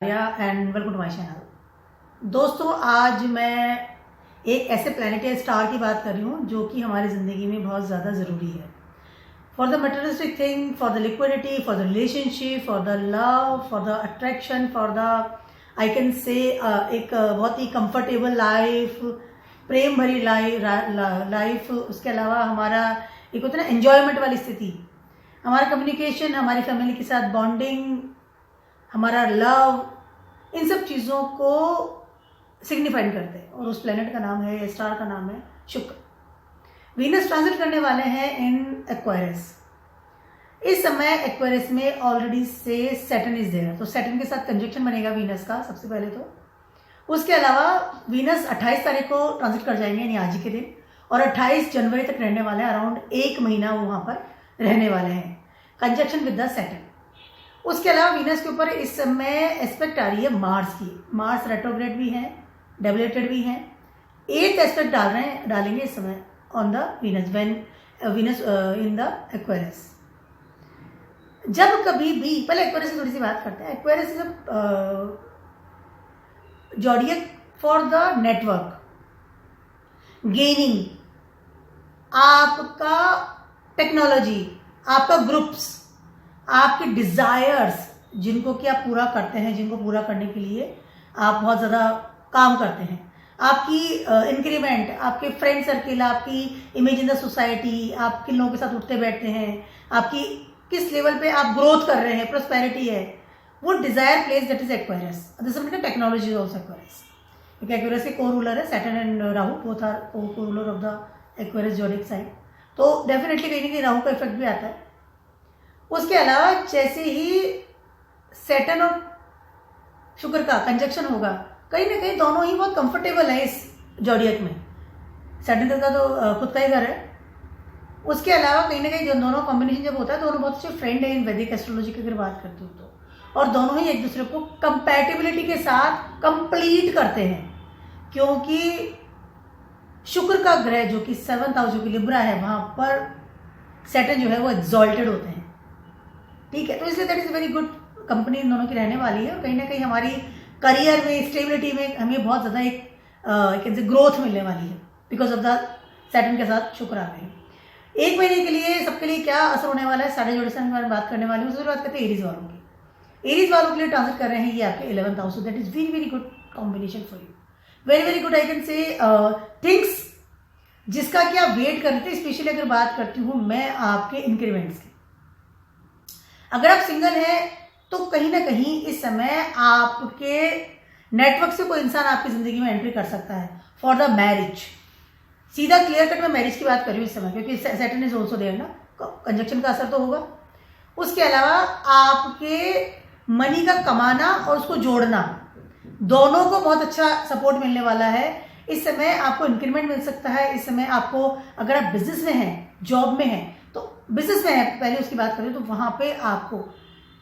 And welcome to my channel. दोस्तों, आज मैं एक ऐसे प्लैनेट या स्टार की बात कर रही हूँ जो कि हमारी ज़िंदगी में बहुत ज़्यादा ज़रूरी है for the materialistic thing, for the liquidity, for the relationship, for the love, for the attraction, for the I can say एक बहुत ही कंफर्टेबल लाइफ, प्रेम भरी लाइफ। उसके अलावा हमारा एक होता है ना एन्जॉयमेंट वाली स्थिति, हमारा कम्युनिकेशन, हमारी फैमिली के साथ बॉन्डिंग, हमारा लव, इन सब चीज़ों को सिग्निफाइड करते हैं। और उस प्लेनेट का नाम है, स्टार का नाम है शुक्र। वीनस ट्रांजिट करने वाले हैं इन एक्वेरियस। इस समय एक्वेरियस में ऑलरेडी से सैटर्न इज देयर, तो सैटर्न के साथ कंजक्शन बनेगा वीनस का सबसे पहले। तो उसके अलावा वीनस 28 तारीख को ट्रांजिट कर जाएंगे, यानी आज ही के दिन, और 28 जनवरी तक रहने वाले हैं। अराउंड 1 महीना वो वहाँ पर रहने वाले हैं, कंजक्शन विद द सैटर्न। उसके अलावा वीनस के ऊपर इस समय एस्पेक्ट आ रही है मार्स की। मार्स रेट्रोग्रेड भी है, डेबिलेटेड भी है। 8th एस्पेक्ट डालेंगे इस समय on the Venus, when Venus in the Aquarius. जब कभी भी, पहले एक्वेरियस की थोड़ी सी बात करते हैं। Aquarius is zodiac for the network, gaining, आपका टेक्नोलॉजी, आपका ग्रुप्स, आपके डिजायर्स जिनको कि आप पूरा करते हैं, जिनको पूरा करने के लिए आप बहुत ज़्यादा काम करते हैं, आपकी इंक्रीमेंट, आपके फ्रेंड सर्किल, आपकी इमेज इन द सोसाइटी, आप किन लोगों के साथ उठते बैठते हैं, आपकी किस लेवल पे आप ग्रोथ कर रहे हैं, प्रोस्पेरिटी है, वो desire place that is Aquarius. Technology also Aquarius, क्योंकि एक्वेरियस के को रूलर है Saturn and Rahu, both are को ruler of the Aquarius zodiac sign. तो डेफिनेटली कहीं ना कहीं राहु का इफेक्ट भी आता है। उसके अलावा जैसे ही सैटर्न और शुक्र का कंजक्शन होगा, कहीं ना कहीं दोनों ही बहुत कंफर्टेबल है इस जॉडियक में। सैटर्न का तो खुद का ही घर है। उसके अलावा कहीं ना कहीं जो दोनों कॉम्बिनेशन जब होता है, दोनों बहुत अच्छे फ्रेंड है इन वैदिक एस्ट्रोलॉजी की अगर बात करती हूँ तो, और दोनों ही एक दूसरे को कंपैटिबिलिटी के साथ कंप्लीट करते हैं, क्योंकि शुक्र का ग्रह जो कि 7th हाउस जो कि लिब्रा है, वहां पर सैटर्न जो है वो एक्सॉल्टेड होते हैं। ठीक है, तो इसलिए that is very good company इन दोनों की रहने वाली है। और कहीं ना कहीं हमारी करियर में, स्टेबिलिटी में हमें बहुत ज़्यादा एक ग्रोथ मिलने वाली है बिकॉज ऑफ द सैटर्न के साथ शुक्र आ गए। 1 महीने के लिए सबके लिए क्या असर होने वाला है, साढ़े जोड़े के बारे में बात करने वाली हूँ। उसके बात करते हैं एरीज वालों की। एरीज वालों के लिए ट्रांजिट कर रहे हैं ये आपके 11th house, that is very very good combination for you, very very good. I can say things जिसका कि आप वेट करते हैं। स्पेशली अगर बात करती हूँ मैं आपके इंक्रीमेंट्स की, अगर आप सिंगल हैं तो कहीं ना कहीं इस समय आपके नेटवर्क से कोई इंसान आपकी जिंदगी में एंट्री कर सकता है फॉर द मैरिज। सीधा क्लियर कट में मैरिज की बात कर रही हूँ इस समय, क्योंकि सैटर्न इज ऑल्सो देयर ना, कंजक्शन का असर तो होगा। उसके अलावा आपके मनी का कमाना और उसको जोड़ना, दोनों को बहुत अच्छा सपोर्ट मिलने वाला है। इस समय आपको इंक्रीमेंट मिल सकता है। इस समय आपको, अगर आप बिजनेस में हैं, जॉब में हैं, तो बिजनेस में है पहले उसकी बात करें तो वहां पे आपको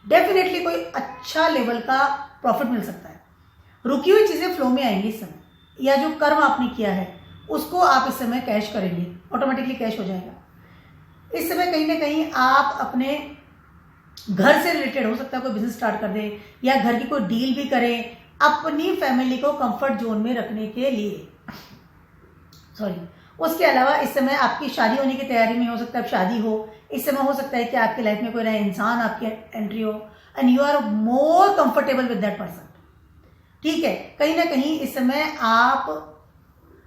डेफिनेटली कोई अच्छा लेवल का प्रॉफिट मिल सकता है। रुकी हुई चीजें फ्लो में आएंगी इस समय, या जो कर्म आपने किया है उसको आप इस समय कैश करेंगे, ऑटोमेटिकली कैश हो जाएगा। इस समय कहीं ना कहीं आप अपने घर से रिलेटेड, हो सकता है कोई बिजनेस स्टार्ट कर दें या घर की कोई डील भी करें अपनी फैमिली को कंफर्ट जोन में रखने के लिए। सॉरी, उसके अलावा इस समय आपकी शादी होने की तैयारी में, हो सकता है शादी हो इस समय, हो सकता है कि आपकी लाइफ में कोई नया इंसान आपकी एंट्री हो and you are more comfortable with that person. ठीक है, कहीं ना कहीं इस समय आप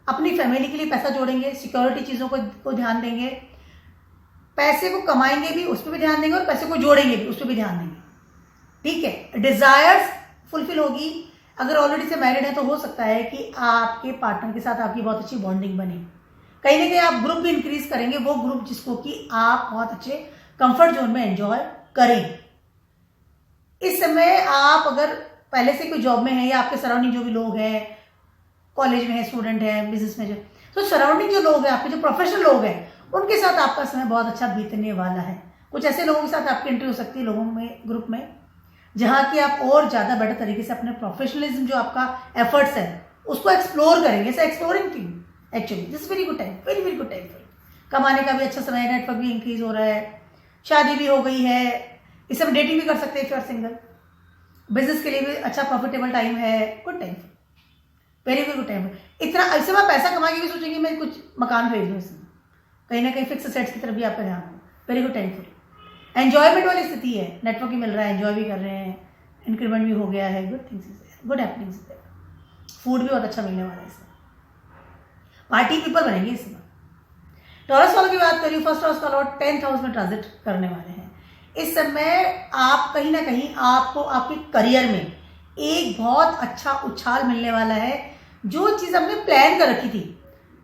अपनी फैमिली के लिए पैसा जोड़ेंगे, सिक्योरिटी चीजों को ध्यान देंगे, पैसे को कमाएंगे भी, उस पर भी ध्यान देंगे, और पैसे को जोड़ेंगे भी, उस पर भी ध्यान देंगे। ठीक है, डिजायर्स फुलफिल होगी। अगर ऑलरेडी से मैरिड है तो हो सकता है कि आपके पार्टनर के साथ आपकी बहुत अच्छी बॉन्डिंग बने। कहीं ना कहीं आप ग्रुप भी इंक्रीज करेंगे, वो ग्रुप जिसको कि आप बहुत अच्छे कंफर्ट जोन में एंजॉय करें। इस समय आप अगर पहले से कोई जॉब में है, या आपके सराउंडिंग जो भी लोग हैं, कॉलेज में है, स्टूडेंट है, बिजनेस में जो, तो सराउंडिंग जो लोग हैं, आपके जो प्रोफेशनल लोग हैं, उनके साथ आपका समय बहुत अच्छा बीतने वाला है। कुछ ऐसे लोगों के साथ आपकी एंट्री हो सकती है लोगों में, ग्रुप में, जहां कि आप और ज्यादा बेटर तरीके से अपने प्रोफेशनलिज्म, जो आपका एफर्ट्स है, उसको एक्सप्लोर करेंगे। ऐसा exploring thing actually this very good time, very very good time for कमाने का भी अच्छा समय है। नेटवर्क भी इंक्रीज हो रहा है, शादी भी हो गई है, इस समय डेटिंग भी कर सकते हैं if you are single. Business के लिए भी अच्छा प्रॉफिटेबल टाइम है, good time, very very good time. इतना इससे मैं पैसा कमा के भी सोचेंगे मैं कुछ मकान खरीद लूँ, इसमें कहीं ना कहीं फिक्स सेट्स की तरफ भी आपका ध्यान हो, very good time for you. Enjoyment वाली स्थिति है, नेटवर्क भी मिल रहा है, एंजॉय भी कर रहे हैं, इंक्रीमेंट भी हो गया है, good things is good happenings. Food भी बहुत अच्छा मिलने वाला है इसमें, पार्टी पीपल बनेंगे इसमें। टॉरस वालों की बात करिए, फर्स्ट हाउस का लॉर्ड 10th हाउस में ट्रांजिट करने वाले हैं। इस समय आप कहीं ना कहीं आपको आपके करियर में एक बहुत अच्छा उछाल मिलने वाला है। जो चीज़ आपने प्लान कर रखी थी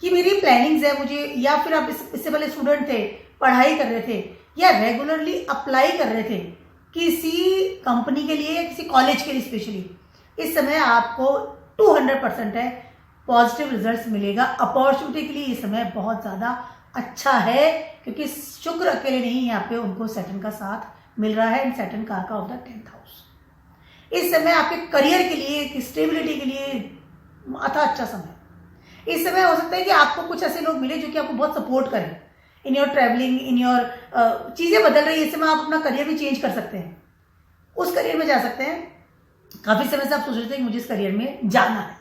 कि मेरी प्लानिंग्स है मुझे, या फिर आप इससे पहले स्टूडेंट थे, पढ़ाई कर रहे थे या रेगुलरली अप्लाई कर रहे थे किसी कंपनी के लिए या किसी कॉलेज के लिए स्पेशली, इस समय आपको 200% है पॉजिटिव रिजल्ट्स मिलेगा। अपॉर्चुनिटी के लिए ये समय बहुत ज़्यादा अच्छा है, क्योंकि शुक्र अकेले नहीं, यहाँ पे उनको सैटर्न का साथ मिल रहा है, एंड सैटर्न कारका ऑफ द 10th हाउस। इस समय आपके करियर के लिए, स्टेबिलिटी के लिए अच्छा समय। इस समय हो सकता है कि आपको कुछ ऐसे लोग मिले जो कि आपको बहुत सपोर्ट करें in your travelling, in your चीज़ें बदल रही है, इस समय आप अपना करियर भी चेंज कर सकते हैं, उस करियर में जा सकते हैं। काफ़ी समय से आप सोच रहे थे कि मुझे इस करियर में जाना है,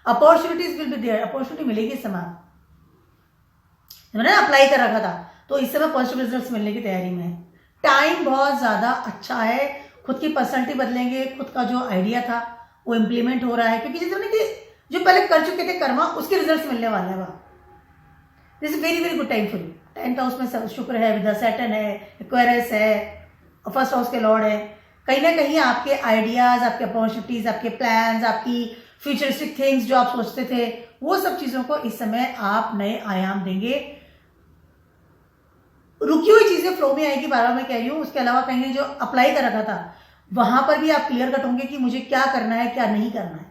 opportunities will be there, opportunity मिलेगी इस समय। मैंने अप्लाई कर रखा था तो इस समय पॉजिटिव रिजल्ट्स मिलने की तैयारी में है। टाइम बहुत ज़्यादा अच्छा है, खुद की पर्सनैलिटी बदलेंगे, खुद का जो आइडिया था वो इम्प्लीमेंट हो रहा है, क्योंकि जैसे हमने कि जो पहले कर चुके थे कर्मा, उसके रिजल्ट्स मिलने वाले हैं। वहाँ this is very very good time for you. 10th house में शुक्र है, विद सैटर्न है, एक्वेरियस है, फर्स्ट हाउस के लॉर्ड है। कहीं ना कहीं आपके आइडियाज, आपके अपॉर्चुनिटीज, आपके प्लान्स, आपकी फ्यूचरिस्टिक थिंग्स जो आप सोचते थे, वो सब चीज़ों को इस समय आप नए आयाम देंगे। रुकी हुई चीज़ें फ्लो में आएगी, बार बार मैं कह रही हूँ। उसके अलावा कहीं जो अप्लाई कर रखा था वहाँ पर भी आप क्लियर कट होंगे कि मुझे क्या करना है, क्या नहीं करना है।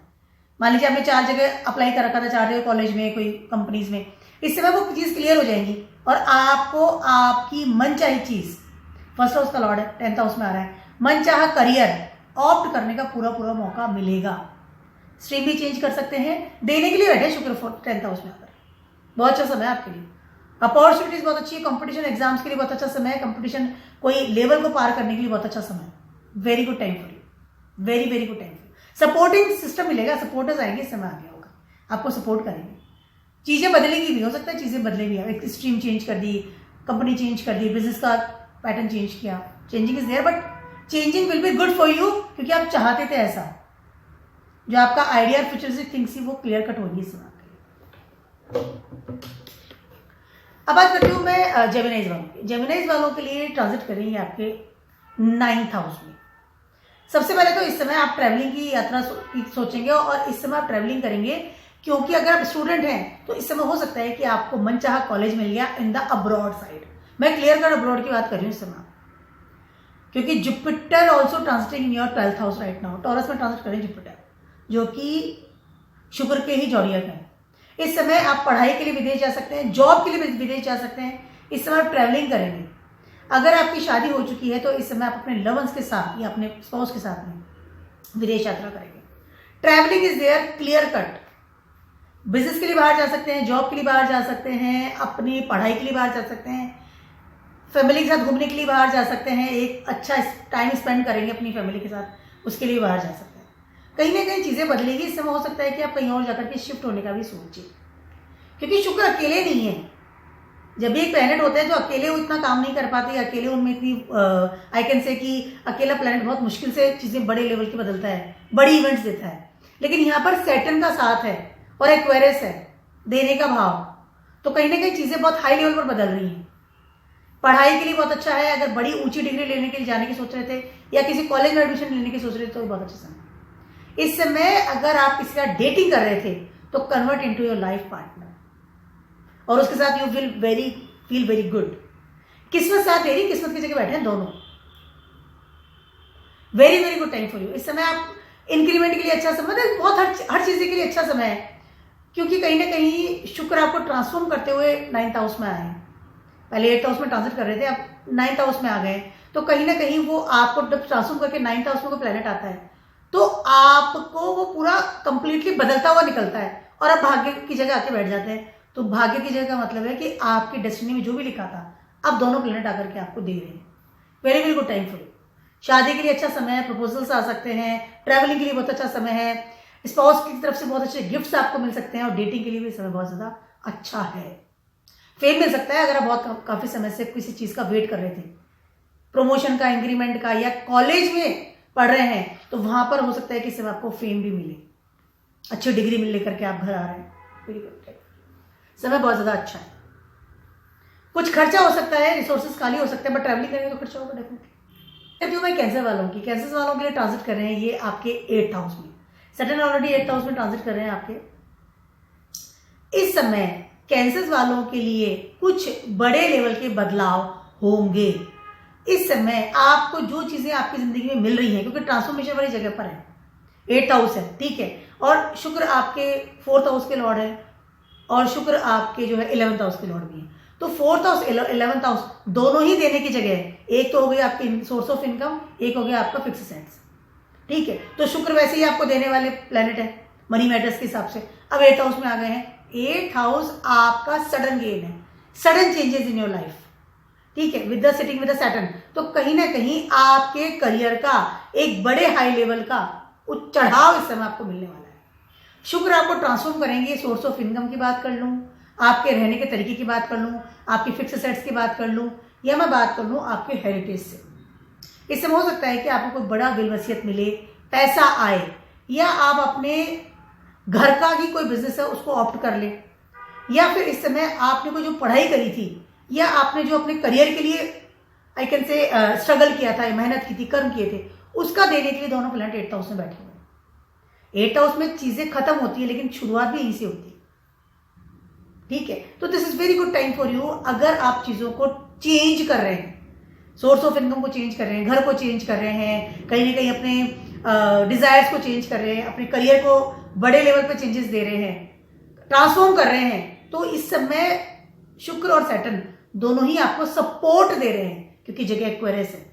मान लीजिए आपने 4 जगह अप्लाई कर रखा था, 4 जगह कॉलेज में, कोई कंपनीज में, इस समय वो चीज़ क्लियर हो जाएंगी और आपको आपकी मनचाही चीज़, फर्स्ट हाउस का लॉर्ड है, 10th हाउस में आ रहा है, मनचाहा करियर ऑप्ट करने का पूरा पूरा मौका मिलेगा। स्ट्रीम भी चेंज कर सकते हैं, देने के लिए बैठे शुक्र 10th हाउस में आकर, बहुत अच्छा समय है आपके लिए। अपॉर्चुनिटीज बहुत अच्छी है, कंपटीशन एग्जाम्स के लिए बहुत अच्छा समय है, कंपटीशन कोई लेवल को पार करने के लिए बहुत अच्छा समय है। Very good time for you, very very good time for you. Supporting system मिलेगा, सपोर्टर्स आएंगे, इस समय आगे होगा, आपको सपोर्ट करेंगे। चीज़ें बदलेंगी भी, हो सकता है चीज़ें बदले भी, एक स्ट्रीम चेंज कर दी, कंपनी चेंज कर दी, बिजनेस का पैटर्न चेंज किया, changing is there, but changing will be good for you, क्योंकि आप चाहते थे ऐसा। जो आपका आइडिया फ्यूचरिस्टिक थिंग्स थी वो क्लियर कट होगी इस समय। अब बात करती हूँ मैं जेमिनाइज वालों की। जेमिनाइज वालों के लिए ट्रांजिट करेंगे आपके 9th हाउस में। सबसे पहले तो इस समय आप ट्रैवलिंग की यात्रा सोचेंगे, और इस समय आप ट्रैवलिंग करेंगे, क्योंकि अगर आप स्टूडेंट हैं तो इस समय हो सकता है कि आपको मनचाहा कॉलेज मिल गया इन द अब्रॉड साइड। मैं क्लियर कट अब्रॉड की बात कर रही हूँ इस समय, क्योंकि Jupiter also transiting in your 12th house right now. Taurus में ट्रांजिट करें जुपिटर, जो कि शुक्र के ही जॉडियक है। इस समय आप पढ़ाई के लिए विदेश जा सकते हैं, जॉब के लिए विदेश जा सकते हैं, इस समय आप ट्रैवलिंग करेंगे। अगर आपकी शादी हो चुकी है तो इस समय आप अपने लवर्स के साथ या अपने स्पाउस के साथ में विदेश यात्रा करेंगे। Travelling is there, clear cut. Business के लिए बाहर जा सकते हैं, जॉब के लिए बाहर जा सकते हैं, अपनी पढ़ाई के लिए बाहर जा सकते हैं, फैमिली के साथ घूमने के लिए बाहर जा सकते हैं, एक अच्छा टाइम स्पेंड करेंगे अपनी फैमिली के साथ, उसके लिए बाहर जा सकते हैं। कहीं ना कहीं चीज़ें बदलेगी इस समय। हो सकता है कि आप कहीं और जाकर के शिफ्ट होने का भी सोचिए, क्योंकि शुक्र अकेले नहीं है। जब भी एक प्लैनेट होता है जो अकेले वो इतना काम नहीं कर पाते, अकेले उनमें इतनी आई कैन से कि अकेला प्लैनेट बहुत मुश्किल से चीज़ें बड़े लेवल की बदलता है, बड़ी इवेंट्स देता है। लेकिन यहाँ पर सैटर्न का साथ है और एक्वेरियस है, देने का भाव, तो कहीं ना कहीं चीज़ें बहुत हाई लेवल पर बदल रही हैं। पढ़ाई के लिए बहुत अच्छा है, अगर बड़ी ऊंची डिग्री लेने के लिए जाने की सोच रहे थे या किसी कॉलेज में एडमिशन लेने की सोच रहे थे तो बहुत अच्छा समय। इस समय अगर आप किसी का डेटिंग कर रहे थे तो convert into your life partner, और उसके साथ यू फील वेरी गुड। किस्मत साथ दे रही, किस्मत की जगह बैठे हैं दोनों। Very very good time for you. इस समय आप इंक्रीमेंट के लिए अच्छा समय, बहुत हर चीज़ के लिए अच्छा समय है, क्योंकि कहीं ना कहीं शुक्र आपको ट्रांसफॉर्म करते हुए 9th हाउस में आए हैं। पहले 8th हाउस में ट्रांजिट कर रहे थे, अब 9th हाउस में आ गए, तो कहीं ना कहीं वो आपको जब ट्रांसफॉर्म करके 9th हाउस में कोई प्लैनेट आता है तो आपको वो पूरा कंप्लीटली बदलता हुआ निकलता है, और आप भाग्य की जगह आके बैठ जाते हैं। तो भाग्य की जगह का मतलब है कि आपकी डेस्टिनी में जो भी लिखा था अब दोनों प्लैनेट आकर के आपको दे रहे हैं। Very very good time for you. शादी के लिए अच्छा समय है, प्रपोजल्स आ सकते हैं, ट्रैवलिंग के लिए बहुत अच्छा समय है, स्पाउस की तरफ से बहुत अच्छे गिफ्ट्स आपको मिल सकते हैं, और डेटिंग के लिए भी समय बहुत ज़्यादा अच्छा है। फेम मिल सकता है अगर आप बहुत काफ़ी समय से किसी चीज़ का वेट कर रहे थे, प्रमोशन का, इंक्रीमेंट का, या कॉलेज में पढ़ रहे हैं तो वहाँ पर हो सकता है कि समय आपको फेम भी मिले, अच्छी डिग्री मिल लेकर के आप घर आ रहे हैं। वेरी गुड, समय बहुत ज़्यादा अच्छा है। कुछ खर्चा हो सकता है, रिसोर्सेज खाली हो सकते हैं, बट ट्रैवलिंग करेंगे तो खर्चा होगा डेफिनेटली। कहती हूँ मैं कैंसर वालों की, कैंसर वालों के लिए ट्रांजिट कर रहे हैं ये आपके 8th हाउस में, सैटर्न ऑलरेडी 8th हाउस में ट्रांजिट कर रहे हैं आपके। इस समय कैंसर वालों के लिए कुछ बड़े लेवल के बदलाव होंगे। इस समय आपको जो चीजें आपकी जिंदगी में मिल रही हैं, क्योंकि ट्रांसफॉर्मेशन वाली जगह पर है, 8th हाउस है, ठीक है, और शुक्र आपके 4th हाउस के लॉर्ड है, और शुक्र आपके जो है 11th हाउस के लॉर्ड भी है। तो 4th हाउस 11th हाउस दोनों ही देने की जगह है। एक तो हो गई आपकी सोर्स ऑफ इनकम, एक हो गया आपका फिक्स एसेट्स, ठीक है। तो शुक्र वैसे ही आपको देने वाले प्लेनेट है मनी मैटर्स के हिसाब से। अब 8th हाउस में आ गए हैं। 8th हाउस आपका सडन गेन है, sudden changes in your life, ठीक है, with the sitting with the Saturn. तो कहीं ना कहीं आपके करियर का एक बड़े हाई लेवल का चढ़ाव इस समय आपको मिलने वाला है। शुक्र आपको ट्रांसफॉर्म करेंगे। सोर्स ऑफ इनकम की बात कर लूँ, आपके रहने के तरीके की बात कर लूँ, आपकी फिक्स एसेट्स की बात कर लूँ, या मैं बात कर लूँ आपके हेरिटेज से, इस समय हो सकता है कि आपको कोई बड़ा बिल वसीयत मिले, पैसा आए, या आप अपने घर का ही कोई बिजनेस है उसको ऑप्ट कर ले, या फिर इस समय आपने कोई जो पढ़ाई करी थी, या आपने जो अपने करियर के लिए आई कैन से स्ट्रगल किया था, मेहनत की थी, कर्म किए थे, उसका देने के लिए दोनों प्लैनेट 8th हाउस में बैठे हुए हैं। 8th हाउस में चीजें खत्म होती है लेकिन शुरुआत भी यहीं से होती है, ठीक है। तो this is very good time for you. अगर आप चीजों को चेंज कर रहे हैं, सोर्स ऑफ इनकम को चेंज कर रहे हैं, घर को चेंज कर रहे हैं, कहीं ना कहीं अपने डिजायर्स को चेंज कर रहे हैं, अपने करियर को बड़े लेवल पे चेंजेस दे रहे हैं, ट्रांसफॉर्म कर रहे हैं, तो इस समय शुक्र और सैटर्न दोनों ही आपको सपोर्ट दे रहे हैं, क्योंकि जगह एक्वेरियस है।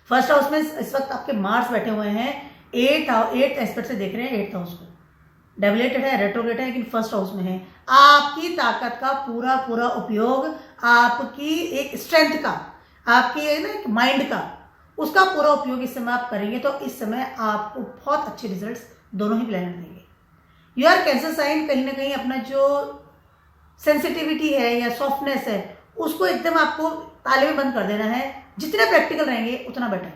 फर्स्ट हाउस में इस वक्त आपके मार्स बैठे हुए हैं, 8th एस्पेक्ट से देख रहे हैं 8th हाउस को, डेविलेटेड है, रेट्रोग्रेड है, लेकिन फर्स्ट हाउस में है। आपकी ताकत का पूरा पूरा उपयोग, आपकी एक स्ट्रेंथ का, आपकी ना माइंड का, उसका पूरा उपयोग इस समय आप करेंगे तो इस समय आपको बहुत अच्छे रिजल्ट्स दोनों ही प्लैनेट देंगे। यू आर कैंसर साइन, कहीं ना कहीं अपना जो सेंसिटिविटी है या सॉफ्टनेस है उसको एकदम आपको ताले में बंद कर देना है। जितने प्रैक्टिकल रहेंगे उतना बेटर।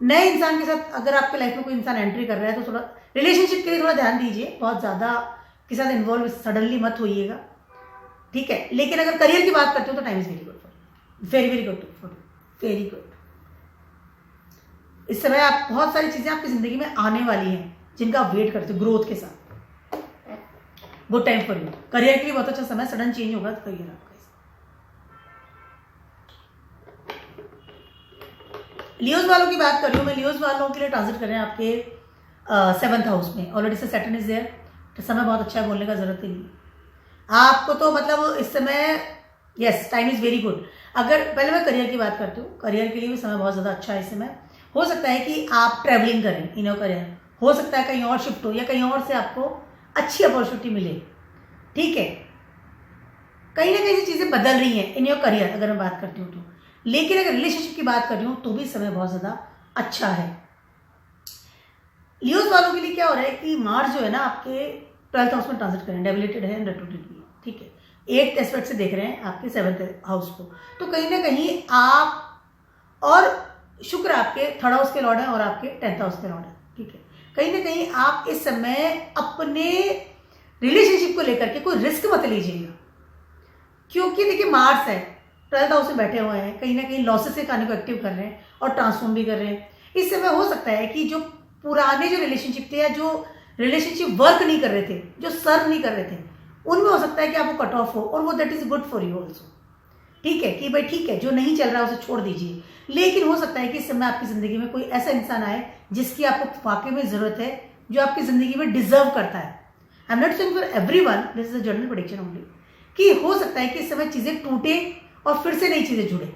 नए इंसान के साथ अगर आपके लाइफ में कोई इंसान एंट्री कर रहा है तो थोड़ा रिलेशनशिप के लिए थोड़ा ध्यान दीजिए, बहुत ज़्यादा के साथ इन्वॉल्व सडनली मत होइएगा, ठीक है। लेकिन अगर करियर की बात करते हो तो time is very good for, very very good for, very good. इस समय आप बहुत सारी चीजें आपकी जिंदगी में आने वाली हैं जिनका आप वेट करते हो ग्रोथ के साथ। Good time for you. Career के लिए बहुत अच्छा समय, सडन चेंज होगा तो करियर आपका। लियोज वालों की बात कर रही हूँ मैं। लियोज वालों के लिए ट्रांजिट कर रहे हैं आपके 7th हाउस में, ऑलरेडी से सैटर्न इज देयर, तो समय बहुत अच्छा है, बोलने का जरूरत ही नहीं आपको। तो मतलब इस समय yes, time is very good. अगर पहले मैं करियर की बात करती हूँ, करियर के लिए भी समय बहुत ज़्यादा अच्छा है इस समय। हो सकता है कि आप ट्रैवलिंग करें इन योर करियर, हो सकता है कहीं और शिफ्ट हो, या कहीं और से आपको अच्छी अपॉर्चुनिटी मिले, ठीक है। कहीं ना कहीं से चीज़ें बदल रही हैं इन योर करियर अगर मैं बात करती हूँ तो। लेकिन अगर रिलेशनशिप की बात कर रही हूँ तो भी समय बहुत ज़्यादा अच्छा है। लियोज वालों के लिए क्या हो रहा है कि मार्स जो है ना आपके 12th हाउस में ट्रांजिट करें, डेविलेटेड है, रेट्रोग्रेड भी, ठीक है। 8th एस्पेक्ट से देख रहे हैं आपके 7th हाउस को, तो कहीं ना कहीं आप और शुक्र आपके 3rd हाउस के लॉर्ड है और आपके 10th हाउस के लॉर्ड है, ठीक है। कहीं ना कहीं आप इस समय अपने रिलेशनशिप को लेकर के कोई रिस्क मत लीजिएगा, क्योंकि देखिए मार्स है, 12th हाउस में बैठे हुए हैं, कहीं ना कहीं लॉसेस के खाने को एक्टिव कर रहे हैं और ट्रांसफॉर्म भी कर रहे हैं। इस समय हो सकता है कि जो पुराने जो रिलेशनशिप थे या जो रिलेशनशिप वर्क नहीं कर रहे थे, जो सर्व नहीं कर रहे थे, उनमें हो सकता है कि आपको कट ऑफ हो, और वो that is good for you also, ठीक है, कि भाई ठीक है जो नहीं चल रहा है उसे छोड़ दीजिए। लेकिन हो सकता है कि इस समय आपकी जिंदगी में कोई ऐसा इंसान आए जिसकी आपको वाकई में जरूरत है, जो आपकी जिंदगी में डिजर्व करता है। I am not saying for everyone, this is a general prediction only, कि हो सकता है कि इस समय चीजें टूटे और फिर से नई चीजें जुड़े,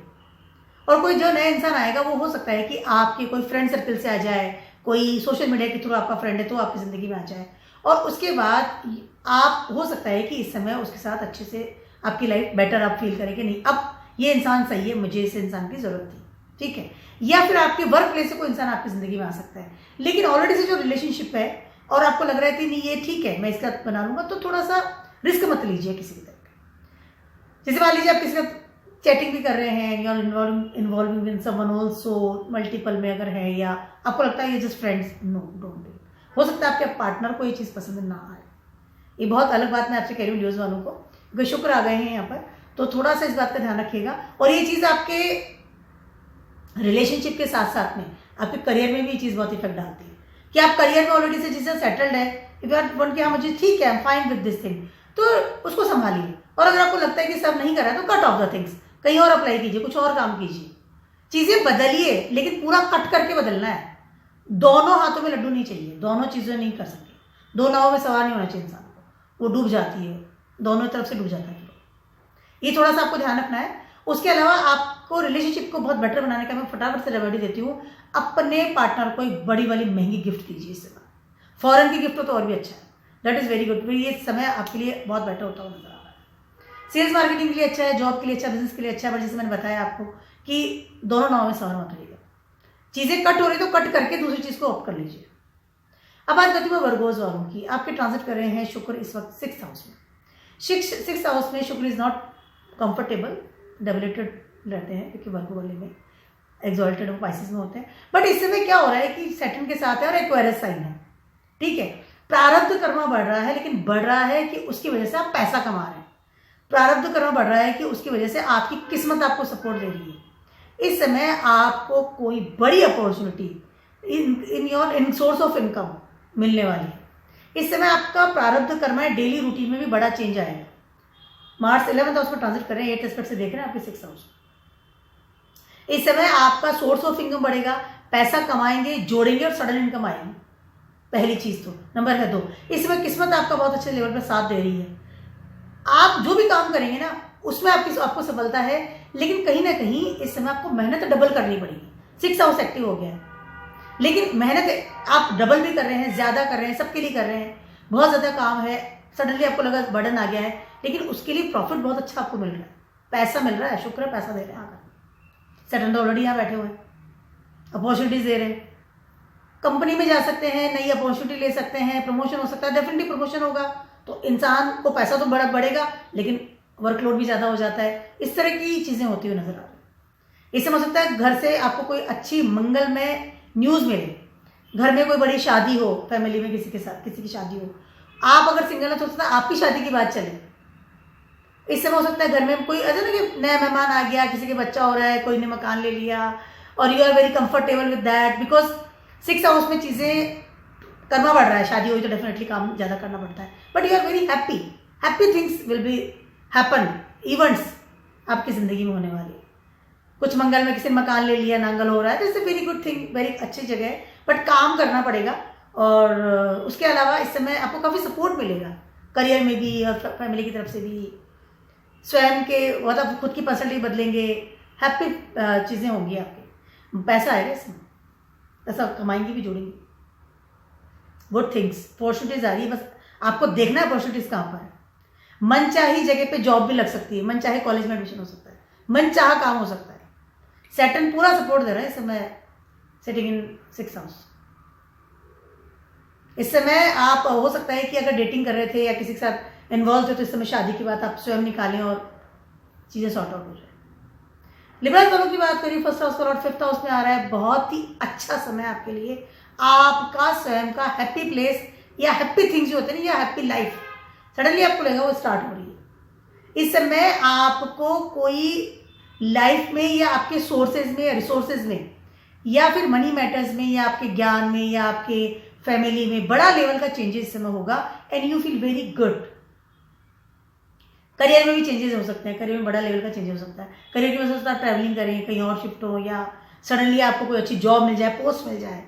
और कोई जो नया इंसान आएगा वो हो सकता है कि आपके कोई फ्रेंड सर्कल से आ जाए, कोई सोशल मीडिया के थ्रू आपका फ्रेंड है तो आपकी जिंदगी में आ जाए, और उसके बाद आप हो सकता है कि इस समय उसके साथ अच्छे से आपकी लाइफ बेटर आप फील करें कि नहीं अब ये इंसान सही है, मुझे इस इंसान की जरूरत थी, ठीक है, या फिर आपके वर्क प्लेस से कोई इंसान आपकी जिंदगी में आ सकता है। लेकिन ऑलरेडी से जो रिलेशनशिप है और आपको लग रहा है कि नहीं ये ठीक है मैं इसका बना लूंगा, तो थोड़ा सा रिस्क मत लीजिए किसी की तरफ। जैसे मान लीजिए आप किसी का चैटिंग भी कर रहे हैं, या involving with someone also, multiple में अगर है, या आपको लगता है ये just friends, no don't do. हो सकता है आपके पार्टनर को ये चीज़ पसंद ना आए, ये बहुत अलग बात मैं आपसे कह रही हूँ न्यूज़ वालों को, क्योंकि शुक्र आ गए हैं यहाँ पर, तो थोड़ा सा इस बात का ध्यान रखिएगा। और ये चीज़ आपके रिलेशनशिप के साथ साथ में आपके करियर में भी ये चीज़ बहुत इफेक्ट डालती है कि आप करियर में ऑलरेडी से जिससे सेटल्ड है, इफ आर वन कि हाँ मुझे ठीक है, I am fine with this thing, तो उसको संभालिए। और अगर आपको लगता है कि सब नहीं कर रहा है तो कट ऑफ द थिंग्स, कहीं और अप्लाई कीजिए, कुछ और काम कीजिए, चीज़ें बदलिए, लेकिन पूरा कट करके बदलना है। दोनों हाथों में लड्डू नहीं चाहिए, दोनों चीज़ें नहीं कर सकते, दो नावों में सवार नहीं होना चाहिए इंसान को, वो डूब जाती है, दोनों तरफ से डूब जाता है। ये थोड़ा सा आपको ध्यान रखना है। उसके अलावा आपको रिलेशनशिप को बहुत बेटर बनाने का मैं फटाफट से रेमेडी देती हूँ, अपने पार्टनर को एक बड़ी वाली महंगी गिफ्ट दीजिए इस समय। फॉरेन की गिफ्ट हो तो और भी अच्छा है, दैट इज़ वेरी गुड। ये समय आपके लिए बहुत बेटर होता हुआ नजर आ रहा है। सेल्स मार्केटिंग के लिए अच्छा है, जॉब के लिए अच्छा, बिजनेस के लिए अच्छा है, बट जैसे मैंने बताया आपको कि दोनों नाव में सवार मत रहिएगा। चीज़ें कट हो रही तो कट करके दूसरी चीज़ को ऑप्ट कर लीजिए। अब बात करती हूँ वर्गोज वालों की। आपके ट्रांजिट कर रहे हैं शुक्र इस वक्त 6th हाउस में। 6th हाउस में शुक्र इज नॉट कंफर्टेबल, डेबिलेटेड रहते हैं, क्योंकि वर्गो वाले में एक्सॉल्टेड और पाइसेस में होते हैं। बट इस समय क्या हो रहा है कि सैटर्न के साथ है और एक्वेरियस साइन है, ठीक है। प्रारब्ध कर्म बढ़ रहा है, लेकिन बढ़ रहा है कि उसकी वजह से आप पैसा कमा रहे हैं। प्रारब्ध कर्म बढ़ रहा है कि उसकी वजह से आपकी किस्मत आपको सपोर्ट दे रही है। इस समय आपको कोई बड़ी opportunity in source of income मिलने वाली है। इस समय आपका प्रारब्ध कर्म है, डेली रूटीन में भी बड़ा चेंज आएगा। मार्च 11th हाउस में ट्रांजिट कर रहे हैं, 8th एस्पेक्ट से देख रहे हैं आपके 6th हाउस। इस समय आपका सोर्स ऑफ इनकम बढ़ेगा, पैसा कमाएंगे, जोड़ेंगे और सडन इनकम आएगी, पहली चीज तो। नंबर है 2, इस समय किस्मत आपका बहुत अच्छे लेवल पर साथ दे रही है। आप जो भी काम करेंगे ना उसमें आपको सफलता है, लेकिन कहीं ना कहीं इस समय आपको मेहनत डबल करनी पड़ेगी। 6th हाउस एक्टिव हो गया है, लेकिन मेहनत आप डबल भी कर रहे हैं, ज्यादा कर रहे हैं, सबके लिए कर रहे हैं, बहुत ज्यादा काम है, सडनली आपको लगा बर्डन आ गया है, लेकिन उसके लिए प्रॉफिट बहुत अच्छा आपको मिल रहा है, पैसा मिल रहा है, शुक्र पैसा दे रहे हैं। सैटर्न ऑलरेडी यहाँ बैठे हुए हैं, अपॉर्चुनिटीज दे रहे हैं, कंपनी में जा सकते हैं, नई अपॉर्चुनिटी ले सकते हैं, प्रमोशन हो सकता है, डेफिनेटली प्रमोशन होगा तो इंसान को पैसा तो बढ़ेगा, लेकिन वर्कलोड भी ज़्यादा हो जाता है। इस तरह की चीज़ें होती हुई नजर आ रही है। इससे हो सकता है घर से आपको कोई अच्छी मंगलमय न्यूज़ मिले, घर में कोई बड़ी शादी हो, फैमिली में किसी के साथ किसी की शादी हो, आप अगर सिंगल है तो सकता है आपकी शादी की बात चले। इस समय हो सकता है घर में कोई ऐसा ना कि नया मेहमान आ गया, किसी के बच्चा हो रहा है, कोई ने मकान ले लिया और you are very comfortable with that, because 6th house में चीज़ें करना पड़ रहा है। शादी हुई तो डेफिनेटली काम ज़्यादा करना पड़ता है, but you are very happy things will be happen, events आपकी ज़िंदगी में होने वाली। कुछ मंगल में किसी ने मकान ले लिया, नांगल हो रहा है, तो it's a very good thing, very अच्छी जगह है, बट काम करना पड़ेगा। और उसके अलावा इस समय आपको काफ़ी सपोर्ट मिलेगा करियर में भी और फैमिली की तरफ से भी। स्वयं के मतलब खुद की पर्सनैलिटी बदलेंगे, हैप्पी चीज़ें होंगी आपके, पैसा आएगा इसमें, पैसा कमाएंगे भी, जोड़ेंगे, गुड थिंग्स, अपॉर्चुनिटीज आ रही है, बस आपको देखना है अपॉर्चुनिटीज कहाँ पर है। मन चाही जगह पे जॉब भी लग सकती है, मन चाहे कॉलेज में एडमिशन हो सकता है, मन चाह काम हो सकता है। सैटर्न पूरा सपोर्ट दे रहा है इस समय, सिटिंग इन 6th हाउस। इस समय आप हो सकता है कि अगर डेटिंग कर रहे थे या किसी के साथ इन्वॉल्व थे तो इस समय शादी की बात आप स्वयं निकालें और चीज़ें सॉर्ट आउट हो जाए। लिबरल वालों की बात करिए, 1st हाउस का लॉर्ड 5th हाउस में आ रहा है, बहुत ही अच्छा समय आपके लिए। आपका स्वयं का हैप्पी प्लेस या हैप्पी थिंग्स जो होते हैं ना, या हैप्पी लाइफ सडनली आपको लगेगा वो स्टार्ट हो रही है। इस समय आपको कोई लाइफ में या आपके सोर्सेज में या रिसोर्सेज में या फिर मनी मैटर्स में या आपके ज्ञान में या आपके फैमिली में बड़ा लेवल का चेंजेस इस समय होगा, and you feel very good. Career में भी चेंजेस हो सकते हैं, करियर में बड़ा लेवल का चेंज हो सकता है। करियर की वजह से आप ट्रैवलिंग करें, कहीं और शिफ्ट हो, या सडनली आपको कोई अच्छी जॉब मिल जाए, पोस्ट मिल जाए।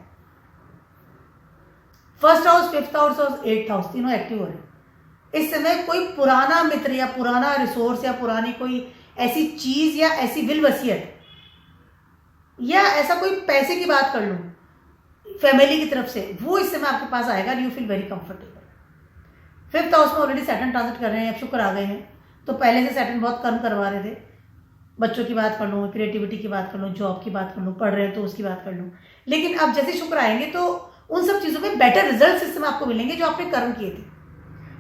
1st हाउस, 5th हाउस और 8th हाउस तीनों एक्टिव हो रहे हैं। इस समय कोई पुराना मित्र या पुराना रिसोर्स या पुरानी कोई ऐसी चीज या ऐसी विल वसीयत या ऐसा कोई पैसे की बात कर लूं फैमिली की तरफ से, वो इस समय आपके पास आएगा, you feel very comfortable. 5th house में ऑलरेडी सैटर्न ट्रांजिट कर रहे हैं, अब शुक्र आ गए हैं, तो पहले से सैटर्न बहुत कम करवा रहे थे, बच्चों की बात कर लूँ, क्रिएटिविटी की बात कर लूँ, जॉब की बात कर लूँ, पढ़ रहे हैं तो उसकी बात कर लूँ। लेकिन अब जैसे शुक्र आएंगे तो उन सब चीज़ों में बेटर रिजल्ट इस समय आपको मिलेंगे जो आपने कर्म किए थे।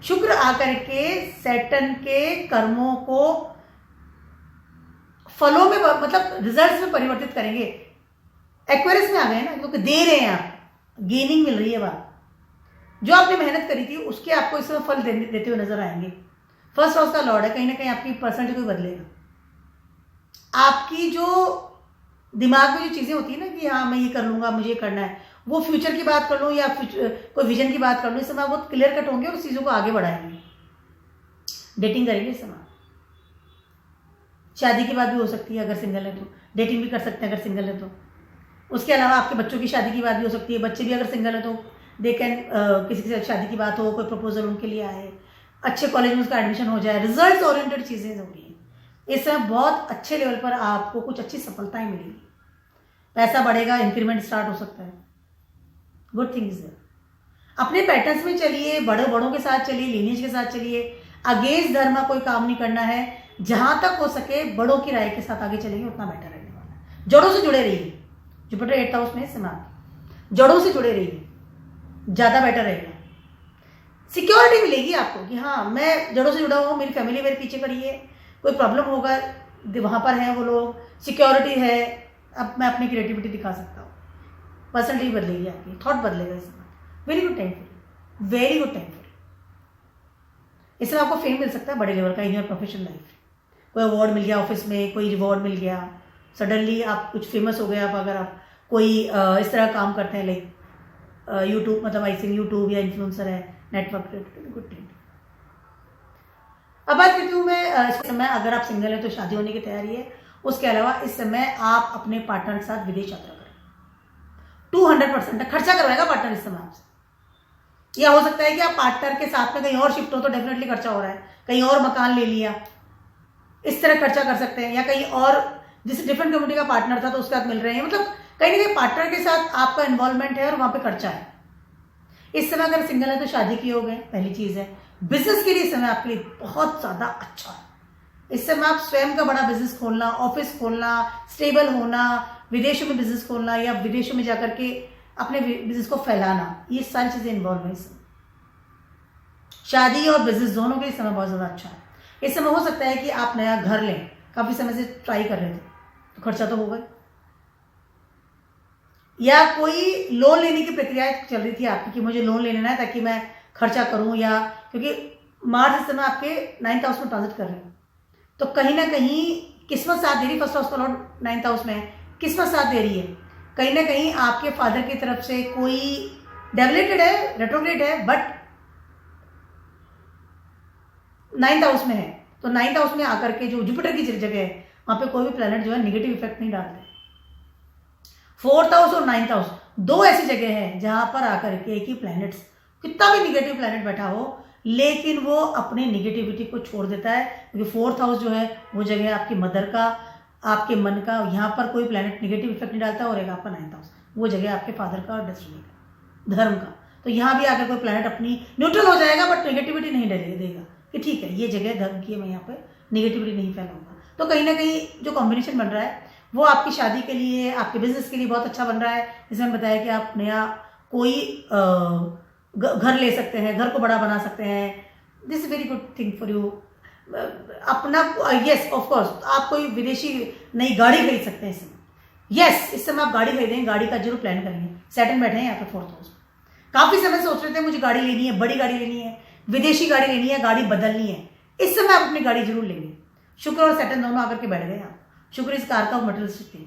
शुक्र आकर के सैटर्न के कर्मों को फलों में मतलब रिजल्ट्स में परिवर्तित करेंगे। एक्वेरियस में आ गए ना, क्योंकि दे रहे हैं आप, गेनिंग मिल रही है बात। जो आपने मेहनत करी थी उसके आपको इस समय फल देते हुए नजर आएंगे। फर्स्ट हाउस का लॉर्ड है, कहीं ना कहीं आपकी पर्सनैलिटी को बदलेगा। आपकी जो दिमाग में जो चीजें होती है ना कि हाँ मैं ये कर लूंगा, मुझे ये करना है, वो फ्यूचर की बात कर लूँ या कोई विजन की बात कर लूँ, इस समय बहुत क्लियर कट होंगे और उस चीजों को आगे बढ़ाएंगे। डेटिंग करेंगे इस समय। शादी की बात भी हो सकती है अगर सिंगल है तो, डेटिंग भी कर सकते हैं अगर सिंगल है तो। उसके अलावा आपके बच्चों की शादी की बात भी हो सकती है। बच्चे भी अगर सिंगल है तो दे कैन किसी के साथ शादी की बात हो, कोई प्रपोजल उनके लिए आए, अच्छे कॉलेज में उसका एडमिशन हो जाए, रिजल्ट ओरिएंटेड चीज़ें हो रही हैं इस समय। बहुत अच्छे लेवल पर आपको कुछ अच्छी सफलताएं मिलेंगी, पैसा बढ़ेगा, इंक्रीमेंट स्टार्ट हो सकता है। गुड थिंग्स है। अपने पैटर्न्स में चलिए, बड़ों के साथ चलिए, लीनेज के साथ चलिए। अगेंस्ट धर्म कोई काम नहीं करना है। जहां तक हो सके बड़ों की राय के साथ आगे चलेंगे उतना बेटर रहने वाला है। जड़ों से जुड़े रहिए। जुपिटर 8th हाउस में समाप्त, जड़ों से जुड़े रहिए, ज्यादा बेटर रहेगा। सिक्योरिटी मिलेगी आपको कि हाँ मैं जड़ों से जुड़ा हूँ, मेरी फैमिली मेरे पीछे खड़ी है, कोई प्रॉब्लम होगा वहां पर है वो लोग, सिक्योरिटी है, अब मैं अपनी क्रिएटिविटी दिखा सकता हूँ। पर्सनलिटी बदलेगी आपकी, थॉट बदलेगा इस समय। Very good time for, very good time for. इसमें आपको फेम मिल सकता है बड़े लेवल का इन योर प्रोफेशनल लाइफ। कोई अवार्ड मिल गया ऑफिस में, कोई रिवॉर्ड मिल गया, सडनली आप कुछ फेमस हो गए। आप अगर आप कोई इस तरह काम करते हैं लाइक यूट्यूब, मतलब आई थिंक यूट्यूब या इन्फ्लुएंसर है, नेटवर्क, गुड थिंग। अब बात करती हूँ मैं इस समय अगर आप सिंगल हैं तो शादी होने की तैयारी है। उसके अलावा इस समय आप अपने पार्टनर के साथ विदेश यात्रा करें। 200% खर्चा करवाएगा पार्टनर इस समय आपसे। या हो सकता है कि आप पार्टनर के साथ में कहीं और शिफ्ट हो तो डेफिनेटली खर्चा हो रहा है, कहीं और मकान ले लिया, इस तरह खर्चा कर सकते हैं। या कहीं और जिस डिफरेंट कम्युनिटी का पार्टनर था तो उसके साथ मिल रहे हैं, मतलब कहीं ना कहीं पार्टनर के साथ आपका इन्वॉल्वमेंट है और वहां पे खर्चा है। इस समय अगर सिंगल है तो शादी किए हो गए, पहली चीज है। बिजनेस के लिए समय आपके लिए बहुत ज्यादा अच्छा है। इस समय आप स्वयं का बड़ा बिजनेस खोलना, ऑफिस खोलना, स्टेबल होना, विदेशों में बिजनेस खोलना या विदेशों में जाकर के अपने बिजनेस को फैलाना, ये सारी चीजें इन्वॉल्व है इसमें। शादी और बिजनेस दोनों के लिए समय बहुत ज्यादा अच्छा है। इस समय हो सकता है कि आप नया घर लें, काफी समय से ट्राई कर रहे थे तो खर्चा तो होगा, या कोई लोन लेने की प्रक्रिया चल रही थी आपकी कि मुझे लोन ले लेना है ताकि मैं खर्चा करूं, या क्योंकि मार्च इस समय आपके 9th हाउस में ट्रांजिट कर रहे हैं तो कहीं ना कहीं किस्मत साथ दे रही। फर्स्ट हाउस का लॉर्ड 9th हाउस में है, किस्मत साथ दे रही है। कहीं ना कहीं आपके फादर की तरफ से कोई डेवलेटेड है, रेट्रोग्रेड है, बट 9th हाउस में है तो 9th हाउस में आकर के जो जुपिटर की जगह है वहां पे कोई भी प्लैनेट जो है निगेटिव इफेक्ट नहीं डालते। 4th हाउस और 9th हाउस दो ऐसी जगह है जहां पर आकर के एक ही प्लैनेट्स, कितना भी निगेटिव प्लैनेट बैठा हो लेकिन वो अपनी निगेटिविटी को छोड़ देता है, क्योंकि 4th हाउस जो है वो जगह है आपकी मदर का, आपके मन का। यहाँ पर कोई प्लैनेट निगेटिव इफेक्ट नहीं डालता। और एक आपका 9th हाउस, वो जगह आपके फादर का और डेस्टिनी का, धर्म का। तो यहाँ भी आकर कोई प्लैनेट अपनी न्यूट्रल हो जाएगा बट नेगेटिविटी नहीं देगा कि ठीक है ये जगह धर्म की है, मैं यहाँ पे निगेटिविटी नहीं फैलाऊंगा। तो कहीं ना कहीं जो कॉम्बिनेशन बन रहा है वो आपकी शादी के लिए, आपके बिजनेस के लिए बहुत अच्छा बन रहा है। जैसे मैंने बताया कि आप नया कोई घर ले सकते हैं, घर को बड़ा बना सकते हैं। This is very good thing for you. अपना यस ऑफ कोर्स आप कोई विदेशी नई गाड़ी खरीद सकते हैं इस समय। यस इस समय आप गाड़ी खरीदें, गाड़ी का जरूर प्लान करेंगे। सैटर्न बैठे हैं यहाँ पे 4th हाउस। काफी समय सोच रहे थे मुझे गाड़ी लेनी है, बड़ी गाड़ी लेनी है, विदेशी गाड़ी लेनी है, गाड़ी बदलनी है, इस समय आप अपनी गाड़ी जरूर लेंगे। शुक्र और सैटर्न दोनों आकर के बैठ गए आप। शुक्र इस कार का मटेरियलिस्टिक थिंग,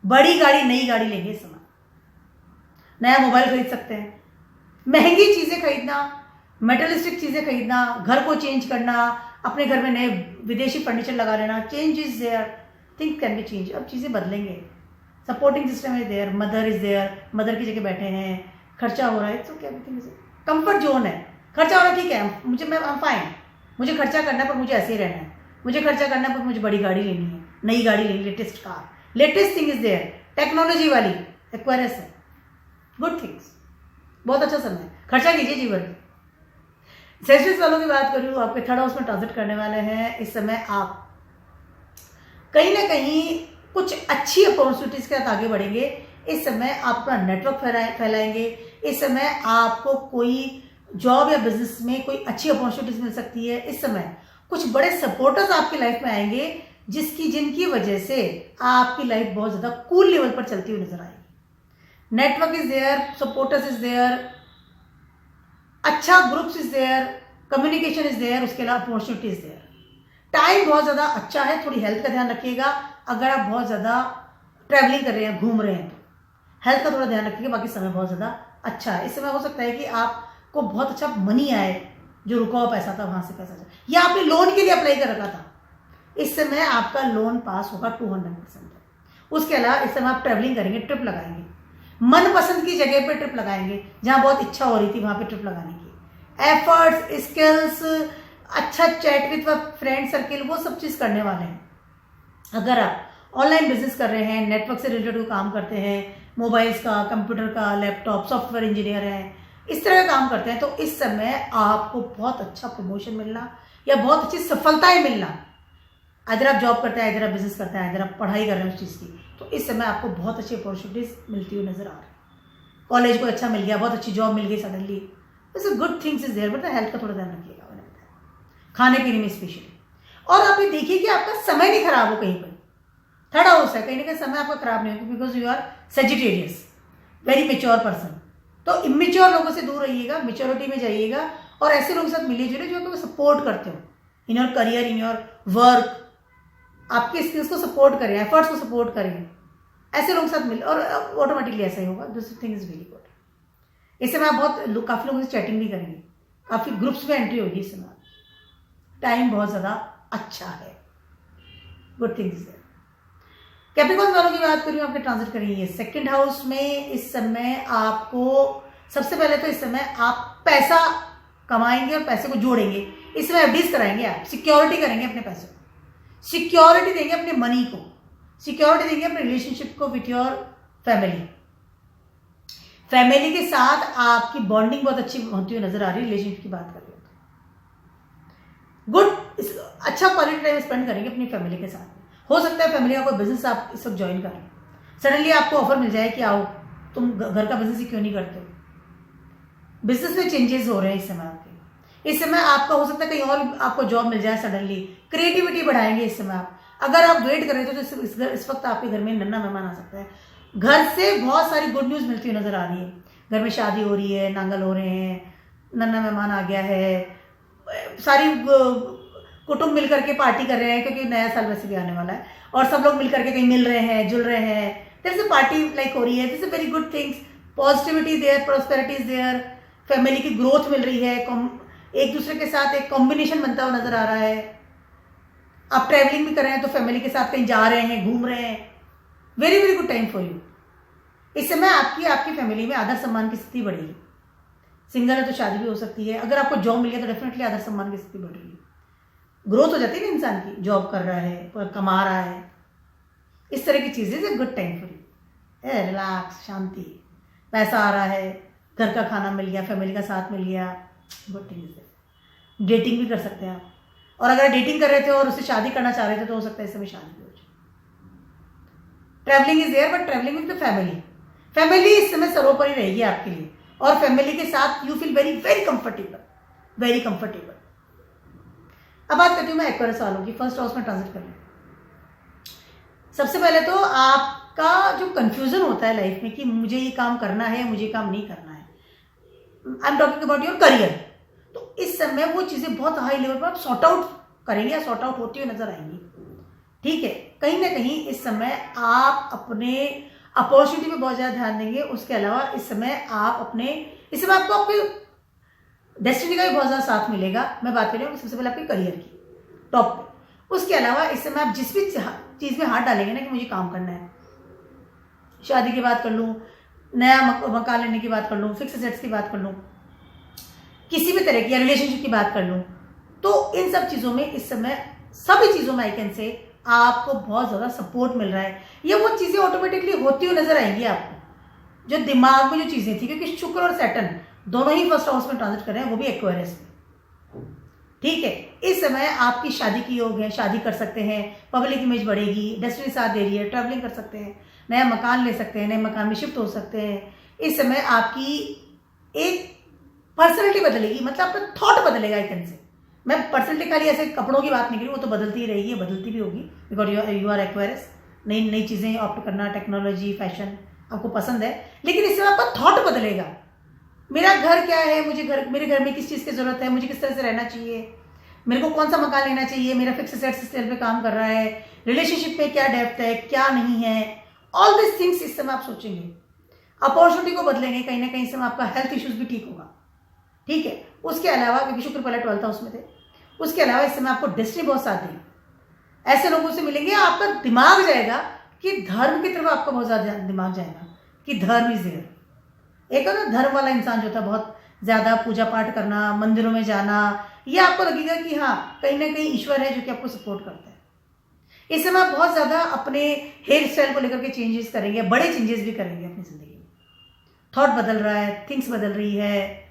बड़ी गाड़ी, नई गाड़ी लेंगे इस समय। नया मोबाइल खरीद सकते हैं, महंगी चीजें खरीदना, मेटलिस्टिक चीजें खरीदना, घर को चेंज करना, अपने घर में नए विदेशी फर्नीचर लगा लेना। Change is there, things can be change. अब चीजें बदलेंगे। Supporting system is there, mother is there, mother की जगह बैठे हैं, खर्चा हो रहा है तो क्या कंफर्ट जोन है। खर्चा हो रहा है ठीक है, मुझे मैं फाइन, मुझे खर्चा करना है पर मुझे ऐसे ही रहना है, मुझे खर्चा करना है पर मुझे बड़ी गाड़ी लेनी है, नई गाड़ी लेनी, latest car, latest thing is there, technology वाली एक्वायरस है। गुड थिंग्स, बहुत अच्छा समय है, खर्चा कीजिए जीवन में। सेल्सियस वालों की बात करूँ, आपके 3rd हाउस में ट्रांजिट करने वाले हैं इस समय। आप कहीं ना कहीं कुछ अच्छी अपॉर्चुनिटीज के साथ आगे बढ़ेंगे। इस समय आप अपना नेटवर्क फैलाएंगे। इस समय आपको कोई जॉब या बिजनेस में कोई अच्छी अपॉर्चुनिटीज मिल सकती है। इस समय कुछ बड़े सपोर्टर्स आपकी लाइफ में आएंगे जिनकी वजह से आपकी लाइफ बहुत ज्यादा कूल लेवल पर चलती हुई नजर आएगी। Network is there, supporters is there, अच्छा groups is there, communication is there, उसके अलावा अपॉर्चुनिटी इज देयर। टाइम बहुत ज्यादा अच्छा है। थोड़ी हेल्थ का ध्यान रखिएगा। अगर आप बहुत ज्यादा ट्रैवलिंग कर रहे हैं, घूम रहे हैं, तो हेल्थ का थोड़ा ध्यान रखिएगा। बाकी समय बहुत ज्यादा अच्छा है। इस समय हो सकता है कि आपको बहुत अच्छा मनी आए, जो रुका हुआ पैसा था वहां से पैसा जाए, या आपने लोन के लिए अप्लाई कर रखा था, इस समय आपका लोन पास होगा 200%। उसके अलावा इस समय आप ट्रैवलिंग करेंगे, ट्रिप लगाएंगे, मनपसंद की जगह पे ट्रिप लगाएंगे, जहां बहुत इच्छा हो रही थी वहां पे ट्रिप लगाने की। एफर्ट्स, स्किल्स, अच्छा चैट विद फ्रेंड सर्किल, वो सब चीज करने वाले हैं। अगर आप ऑनलाइन बिजनेस कर रहे हैं, नेटवर्क से रिलेटेड कोई काम करते हैं, मोबाइल्स का, कंप्यूटर का, लैपटॉप, सॉफ्टवेयर इंजीनियर हैं, इस तरह का काम करते हैं, तो इस समय आपको बहुत अच्छा प्रमोशन मिलना या बहुत अच्छी सफलताएं मिलना। अगर आप जॉब करते हैं, अगर आप बिजनेस करते हैं, अगर आप पढ़ाई कर रहे हैं उस चीज़ की, तो इस समय आपको बहुत अच्छी अपॉर्चुनिटीज मिलती हुई नजर आ रही है। कॉलेज को अच्छा मिल गया, बहुत अच्छी जॉब मिल गई सडनली, वैसे good things is there, but health का थोड़ा ध्यान रखिएगा, मैंने बताया, खाने पीने में स्पेशली। और आप ये देखिए कि आपका समय नहीं खराब हो कहीं पर। थर्ड हाउस है, कहीं ना कहीं समय आपका खराब नहीं होगा, because you are Sagittarius, very mature person. तो इमेच्योर लोगों से दूर रहिएगा, मेच्योरिटी में जाइएगा, और ऐसे लोगों के साथ मिलिए जुलिए जो आपको सपोर्ट करते हो in your career, in your work, आपके स्किल्स को सपोर्ट करें, एफर्ट्स को सपोर्ट करें, ऐसे लोगों के साथ मिले, और ऑटोमेटिकली ऐसा ही होगा। This thing is very good. इस समय आप काफी लोगों से चैटिंग भी करेंगे, काफी ग्रुप्स में एंट्री होगी इस समय। टाइम बहुत ज्यादा अच्छा है, गुड थिंग्स है। कैप्रिकॉर्न वालों की बात करूँ, आपके ट्रांजिट करेंगे सेकंड हाउस में। इस समय आपको सबसे पहले तो इस समय आप पैसा कमाएंगे और पैसे को जोड़ेंगे। इस समय एफडीज कराएंगे, आप सिक्योरिटी करेंगे अपने पैसे को, सिक्योरिटी देंगे अपने मनी को, सिक्योरिटी देंगे अपने रिलेशनशिप को विथ योर फैमिली। फैमिली के साथ आपकी बॉन्डिंग बहुत अच्छी होती हुई नजर आ रही है। रिलेशनशिप की बात करें तो गुड, अच्छा क्वालिटी टाइम स्पेंड करेंगे अपनी फैमिली के साथ। हो सकता है फैमिली का कोई बिजनेस आप इस वक्त ज्वाइन करें, सडनली आपको ऑफर मिल जाए कि आओ तुम घर का बिजनेस ही क्यों नहीं करते हो। बिजनेस में चेंजेस हो रहे हैं इस समय आपके। इस समय आपका हो सकता है कहीं और आपको जॉब मिल जाए सडनली। क्रिएटिविटी बढ़ाएंगे इस समय आप। अगर आप वेट कर रहे थे तो इस वक्त आपके घर में नन्ना मेहमान आ सकता है। घर से बहुत सारी गुड न्यूज मिलती हुई नजर आ रही है। घर में शादी हो रही है, नांगल हो रहे हैं, नन्ना मेहमान आ गया है, सारी कुटुंब मिलकर के पार्टी कर रहे हैं, क्योंकि नया साल वैसे भी आने वाला है, और सब लोग मिलकर के कहीं मिल रहे हैं, जुल रहे हैं। There is a party like हो रही है। This is very good things. Positivity there, prosperity is there, family की ग्रोथ मिल रही है, एक दूसरे के साथ एक कॉम्बिनेशन बनता हुआ नजर आ रहा है। आप ट्रैवलिंग भी कर रहे हैं तो फैमिली के साथ कहीं जा रहे हैं, घूम रहे हैं। Very very good time for you. इस समय आपकी फैमिली में आदर सम्मान की स्थिति बढ़ेगी। सिंगल है तो शादी भी हो सकती है। अगर आपको जॉब मिल गया तो डेफिनेटली आदर सम्मान की स्थिति बढ़ रही है, ग्रोथ हो जाती है ना इंसान की। जॉब कर रहा है, कमा रहा है, इस तरह की चीजें is good time for you. Relax, शांति, पैसा आ रहा है, घर का खाना मिल गया, फैमिली का साथ मिल गया, गुड थिंग इज। डेटिंग भी कर सकते हैं आप, और अगर डेटिंग कर रहे थे और उससे शादी करना चाह रहे थे तो हो सकता है इस समय शादी भी हो जाए। Travelling is there, but travelling with the family. Family इस समय सर्वोपरि रहेगी आपके लिए, और फैमिली के साथ you feel very very comfortable, very comfortable. अब बात करती हूँ मैं एक्वेरियस वालों की। फर्स्ट हाउस में ट्रांजिट करना। सबसे पहले तो आपका जो कंफ्यूजन होता है लाइफ में कि मुझे ये काम करना है, मुझे काम नहीं करना है, I am talking about your career, तो इस समय वो चीजें बहुत हाई लेवल पर आप सॉर्ट आउट करेंगे या सॉर्ट आउट होती हुई नजर आएंगी। ठीक है, कहीं ना कहीं इस समय आप अपने अपॉर्चुनिटी पे बहुत ज्यादा ध्यान देंगे। उसके अलावा इस समय आपको आपके डेस्टिनी का भी बहुत ज्यादा साथ मिलेगा। मैं बात कर रही हूँ सबसे पहले आपके करियर की टॉप पे। उसके अलावा इस समय आप जिस भी चीज में हाथ डालेंगे ना कि मुझे काम करना है, शादी की बात कर लूँ, नया मकान लेने की बात कर लूँ, फिक्स एसेट्स की बात कर लूँ, किसी भी तरह की रिलेशनशिप की बात कर लूँ, तो इन सब चीजों में इस समय सभी चीजों में आई कैन से आपको बहुत ज्यादा सपोर्ट मिल रहा है। ये वो चीजें ऑटोमेटिकली होती हुई नजर आएंगी आपको, जो दिमाग में जो चीजें थी, क्योंकि शुक्र और सैटर्न दोनों ही फर्स्ट हाउस में ट्रांजिट कर रहे हैं, वो भी एक्वेरियस में। ठीक है, इस समय आपकी शादी की योग है, शादी कर सकते हैं, पब्लिक इमेज बढ़ेगी, डेस्टिनी साथ दे रही है, ट्रैवलिंग कर सकते हैं, नया मकान ले सकते हैं, नए मकान में शिफ्ट हो सकते हैं। इस समय आपकी एक पर्सनैलिटी बदलेगी, मतलब आपका थॉट बदलेगा एक तरह से। मैं पर्सनैलिटी खाली ऐसे कपड़ों की बात नहीं करी, वो तो बदलती ही रहेगी, बदलती भी होगी, बिकॉज यू आर एक्वायरस। नई नई चीज़ें ऑप्ट करना, टेक्नोलॉजी, फैशन आपको पसंद है, लेकिन इससे आपका थॉट बदलेगा। मेरा घर क्या है, मेरे घर में किस चीज़ की ज़रूरत है, मुझे किस तरह से रहना चाहिए, मेरे को कौन सा मकान लेना चाहिए, मेरा फिक्स एसेट सिस्टम पे काम कर रहा है, रिलेशनशिप में क्या डेप्थ है, क्या नहीं है, ऑल दिस थिंग्स इस समय आप सोचेंगे। अपॉर्चुनिटी को बदलेंगे, कहीं ना कहीं इस समय आपका हेल्थ इश्यूज भी ठीक होगा। ठीक है, उसके अलावा क्योंकि शुक्र पहले 12th हाउस में थे, उसके अलावा इस समय आपको डेस्टिनी बहुत साथ देगी। ऐसे लोगों से मिलेंगे, आपका दिमाग जाएगा कि धर्म की तरफ आपका बहुत ज़्यादा दिमाग जाएगा कि धर्म इज देयर। एक ना धर्म वाला इंसान जो था, बहुत ज़्यादा पूजा पाठ करना, मंदिरों में जाना, ये आपको लगेगा कि हाँ कहीं ना कहीं ईश्वर है जो कि आपको सपोर्ट करता है। इस समय आप बहुत ज़्यादा अपने हेयर स्टाइल को लेकर के चेंजेस करेंगे, बड़े चेंजेस भी करेंगे अपनी ज़िंदगी में। थॉट बदल रहा है, थिंग्स बदल रही है,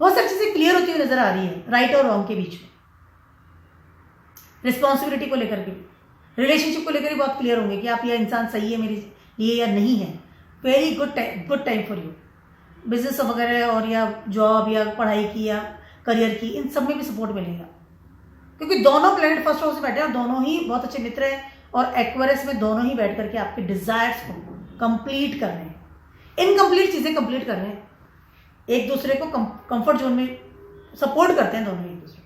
बहुत सारी चीज़ें क्लियर होती हुई नजर आ रही है, राइट और रॉन्ग के बीच में। रिस्पॉन्सिबिलिटी को लेकर के, रिलेशनशिप को लेकर भी बहुत क्लियर होंगे कि आप यह इंसान सही है मेरे लिए या नहीं है। Very good time for you. Business वगैरह और या जॉब या पढ़ाई की या करियर की, इन सब में भी सपोर्ट मिलेगा, क्योंकि दोनों प्लैनेट फर्स्ट हाउस में बैठे हैं और दोनों ही बहुत अच्छे मित्र हैं, और एक्वेरियस में दोनों ही बैठ करके आपके डिजायर्स को कंप्लीट कर रहे हैं, इनकम्प्लीट चीज़ें कंप्लीट कर रहे हैं, एक दूसरे को कंफर्ट जोन में सपोर्ट करते हैं दोनों एक दूसरे।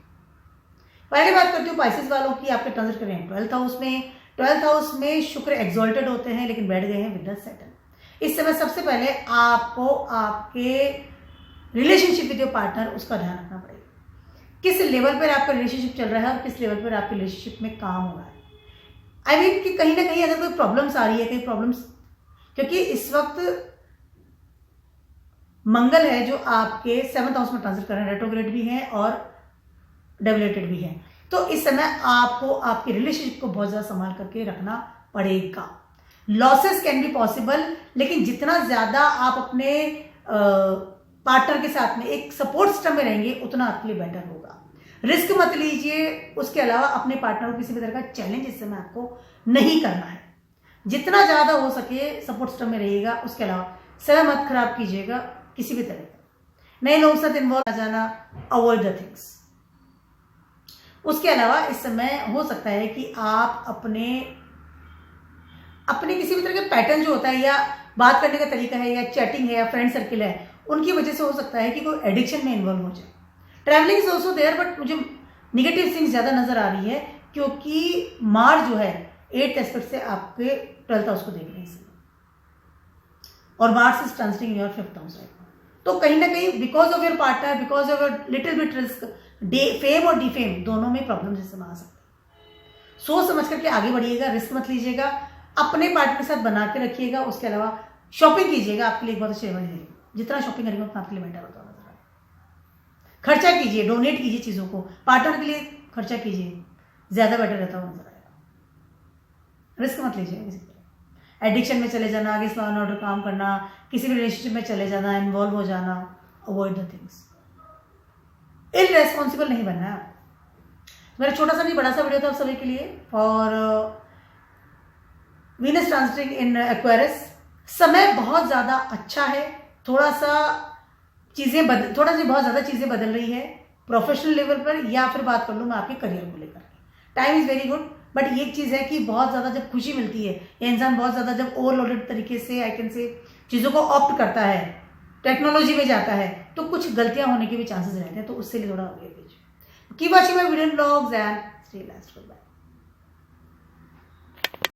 पहले बात करती हूँ पाइसेस वालों की, आपके ट्रांजिट कर रहे हैं 12th हाउस में। 12th हाउस में शुक्र एक्सॉल्टेड होते हैं, लेकिन बैठ गए हैं विद द सैटर्न। इस समय सबसे पहले आपको आपके रिलेशनशिप विद योर पार्टनर, उसका ध्यान रखना पड़ेगा। किस लेवल पर आपका रिलेशनशिप चल रहा है और किस लेवल पर आपके रिलेशनशिप में काम हो रहा है। आई मीन कि कहीं ना कहीं अगर कोई प्रॉब्लम्स आ रही है, कहीं प्रॉब्लम्स, क्योंकि इस वक्त मंगल है जो आपके 7th हाउस में ट्रांजिट कर रहे हैं, रेट्रोग्रेड भी हैं और डेविलेटेड भी हैं। तो इस समय आपको आपके रिलेशनशिप को बहुत ज़्यादा संभाल करके रखना पड़ेगा। लॉसेस कैन बी पॉसिबल, लेकिन जितना ज़्यादा आप अपने पार्टनर के साथ में एक सपोर्ट सिस्टम में रहेंगे, उतना आपके लिए बेटर होगा। रिस्क मत लीजिए। उसके अलावा अपने पार्टनर को किसी भी तरह का चैलेंज इस समय आपको नहीं करना है। जितना ज़्यादा हो सके सपोर्ट सिस्टम में रहिएगा। उसके अलावा समय मत खराब कीजिएगा किसी भी तरह का। नए लोगों के साथ इन्वॉल्व आ जाना, अवॉइड द थिंग्स। उसके अलावा इस समय हो सकता है कि आप अपने किसी भी तरह के पैटर्न जो होता है, या बात करने का तरीका है, या चैटिंग है, या फ्रेंड सर्किल है, उनकी वजह से हो सकता है कि कोई एडिक्शन में इन्वॉल्व हो जाए। Travelling is also there, but मुझे निगेटिव थिंग्स ज़्यादा नजर आ रही है, क्योंकि मार्स जो है 8th एस्पेक्ट से आपके 12th हाउस को देख रहे हैं, और Mars is transiting in your 5th house right. तो कहीं ना कहीं because of your partner, because of your little bit risk, fame और डिफेम दोनों में प्रॉब्लम जिससे आ सकते हैं। सोच समझ करके आगे बढ़िएगा, रिस्क मत लीजिएगा, अपने पार्टनर के साथ बना के रखिएगा। उसके अलावा शॉपिंग कीजिएगा, आपके लिए बहुत अच्छे बनेंगे। जितना शॉपिंग करेंगे उतना आपके लिए बेटर होगा। खर्चा कीजिए, डोनेट कीजिए चीज़ों को, पार्टनर के लिए खर्चा कीजिए, ज़्यादा बेटर रहता हुआ नजर आएगा। रिस्क मत लीजिए किसी तरह। एडिक्शन में चले जाना, आगे लॉ एंड ऑर्डर काम करना, किसी भी रिलेशनशिप में चले जाना, इन्वॉल्व हो जाना, अवॉइड द थिंग्स। इररेस्पॉन्सिबल नहीं बनना है। मेरा छोटा सा नहीं बड़ा सा वीडियो था आप सभी के लिए for Venus transiting in Aquarius. समय बहुत ज़्यादा अच्छा है, थोड़ा सी बहुत ज़्यादा चीज़ें बदल रही है प्रोफेशनल लेवल पर, या फिर बात कर लूँ मैं आपके करियर को लेकर। Time is very good, but ये चीज़ है कि बहुत ज़्यादा जब खुशी मिलती है, या इंसान बहुत ज़्यादा जब ओवरलोडेड तरीके से आई कैन से चीज़ों को ऑप्ट करता है, टेक्नोलॉजी में जाता है, तो कुछ गलतियाँ होने के भी चांसेस रहते हैं। तो उससे लिए थोड़ा keep watching my video blogs and stay last. Bye.